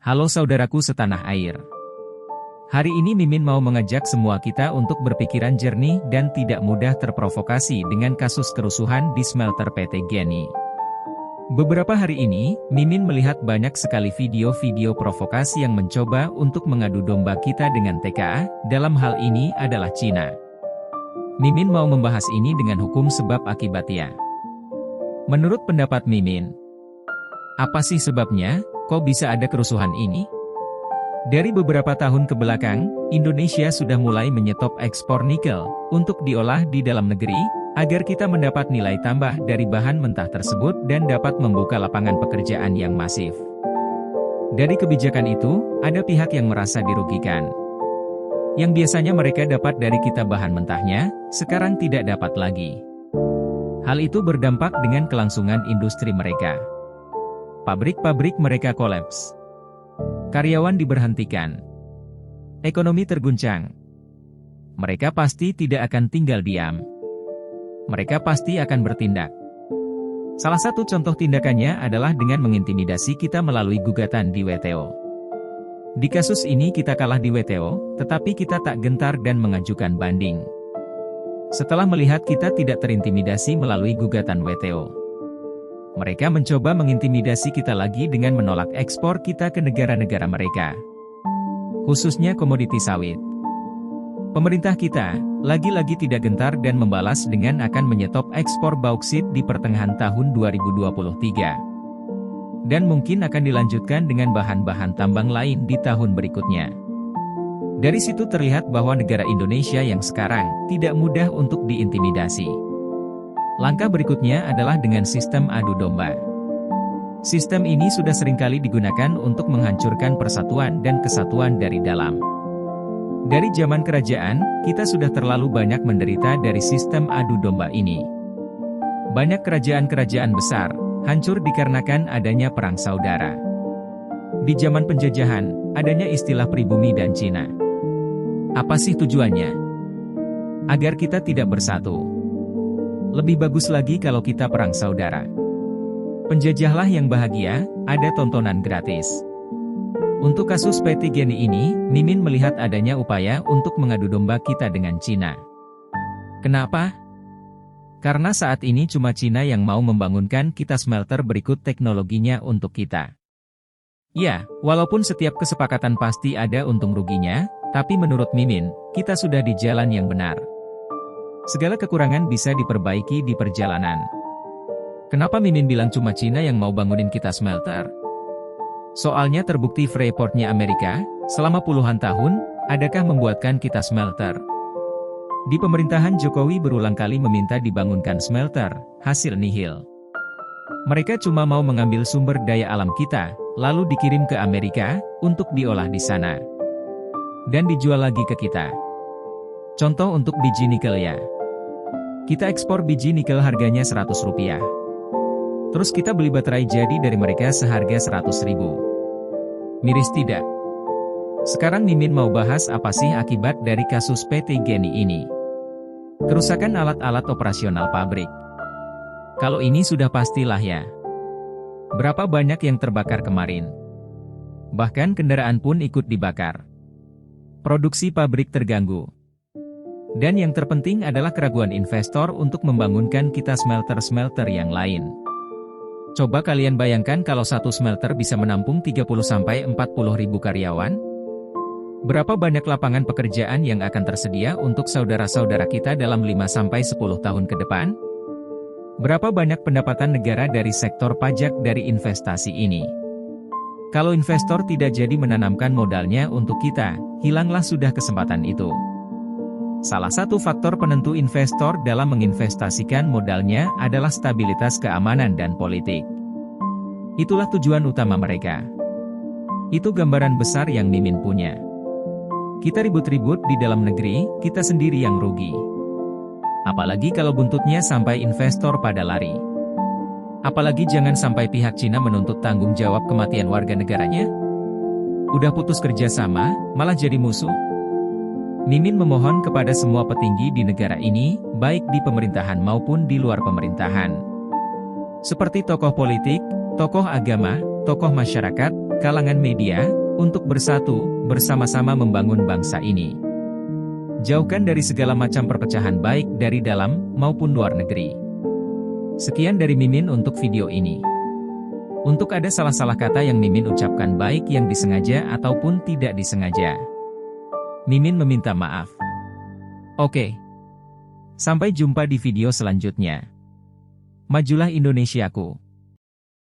Halo saudaraku setanah air. Hari ini Mimin mau mengajak semua kita untuk berpikiran jernih dan tidak mudah terprovokasi dengan kasus kerusuhan di smelter PT Geni. Beberapa hari ini, Mimin melihat banyak sekali video-video provokasi yang mencoba untuk mengadu domba kita dengan TKA, dalam hal ini adalah Cina. Mimin mau membahas ini dengan hukum sebab akibatnya. Menurut pendapat Mimin, apa sih sebabnya? Kok bisa ada kerusuhan ini? Dari beberapa tahun ke belakang, Indonesia sudah mulai menyetop ekspor nikel untuk diolah di dalam negeri, agar kita mendapat nilai tambah dari bahan mentah tersebut dan dapat membuka lapangan pekerjaan yang masif. Dari kebijakan itu, ada pihak yang merasa dirugikan. Yang biasanya mereka dapat dari kita bahan mentahnya, sekarang tidak dapat lagi. Hal itu berdampak dengan kelangsungan industri mereka. Pabrik-pabrik mereka kolaps. Karyawan diberhentikan. Ekonomi terguncang. Mereka pasti tidak akan tinggal diam. Mereka pasti akan bertindak. Salah satu contoh tindakannya adalah dengan mengintimidasi kita melalui gugatan di WTO. Di kasus ini kita kalah di WTO, tetapi kita tak gentar dan mengajukan banding. Setelah melihat kita tidak terintimidasi melalui gugatan WTO, mereka mencoba mengintimidasi kita lagi dengan menolak ekspor kita ke negara-negara mereka, khususnya komoditi sawit. Pemerintah kita, lagi-lagi tidak gentar dan membalas dengan akan menyetop ekspor bauksit di pertengahan tahun 2023. Dan mungkin akan dilanjutkan dengan bahan-bahan tambang lain di tahun berikutnya. Dari situ terlihat bahwa negara Indonesia yang sekarang tidak mudah untuk diintimidasi. Langkah berikutnya adalah dengan sistem adu domba. Sistem ini sudah seringkali digunakan untuk menghancurkan persatuan dan kesatuan dari dalam. Dari zaman kerajaan, kita sudah terlalu banyak menderita dari sistem adu domba ini. Banyak kerajaan-kerajaan besar hancur dikarenakan adanya perang saudara. Di zaman penjajahan, adanya istilah pribumi dan Cina. Apa sih tujuannya? Agar kita tidak bersatu. Lebih bagus lagi kalau kita perang saudara. Penjajahlah yang bahagia, ada tontonan gratis. Untuk kasus PT Geni ini, Mimin melihat adanya upaya untuk mengadu domba kita dengan Cina. Kenapa? Karena saat ini cuma Cina yang mau membangunkan kita smelter berikut teknologinya untuk kita. Ya, walaupun setiap kesepakatan pasti ada untung ruginya, tapi menurut Mimin, kita sudah di jalan yang benar. Segala kekurangan bisa diperbaiki di perjalanan. Kenapa Mimin bilang cuma Cina yang mau bangunin kita smelter? Soalnya terbukti Freeport-nya Amerika, selama puluhan tahun, adakah membuatkan kita smelter? Di pemerintahan Jokowi berulang kali meminta dibangunkan smelter, hasil nihil. Mereka cuma mau mengambil sumber daya alam kita, lalu dikirim ke Amerika, untuk diolah di sana. Dan dijual lagi ke kita. Contoh untuk biji nikel ya. Kita ekspor biji nikel harganya Rp100. Terus kita beli baterai jadi dari mereka seharga Rp100.000. Miris tidak? Sekarang Mimin mau bahas apa sih akibat dari kasus PT Geni ini. Kerusakan alat-alat operasional pabrik. Kalau ini sudah pastilah ya. Berapa banyak yang terbakar kemarin? Bahkan kendaraan pun ikut dibakar. Produksi pabrik terganggu. Dan yang terpenting adalah keraguan investor untuk membangunkan kita smelter-smelter yang lain. Coba kalian bayangkan kalau satu smelter bisa menampung 30-40 ribu karyawan. Berapa banyak lapangan pekerjaan yang akan tersedia untuk saudara-saudara kita dalam 5-10 tahun ke depan? Berapa banyak pendapatan negara dari sektor pajak dari investasi ini? Kalau investor tidak jadi menanamkan modalnya untuk kita, hilanglah sudah kesempatan itu. Salah satu faktor penentu investor dalam menginvestasikan modalnya adalah stabilitas keamanan dan politik. Itulah tujuan utama mereka. Itu gambaran besar yang Mimin punya. Kita ribut-ribut di dalam negeri, kita sendiri yang rugi. Apalagi kalau buntutnya sampai investor pada lari. Apalagi jangan sampai pihak Cina menuntut tanggung jawab kematian warga negaranya. Udah putus kerjasama, malah jadi musuh. Mimin memohon kepada semua petinggi di negara ini, baik di pemerintahan maupun di luar pemerintahan. Seperti tokoh politik, tokoh agama, tokoh masyarakat, kalangan media, untuk bersatu, bersama-sama membangun bangsa ini. Jauhkan dari segala macam perpecahan baik dari dalam maupun luar negeri. Sekian dari Mimin untuk video ini. Untuk ada salah-salah kata yang Mimin ucapkan baik yang disengaja ataupun tidak disengaja, Mimin meminta maaf. Oke. Sampai jumpa di video selanjutnya. Majulah Indonesiaku.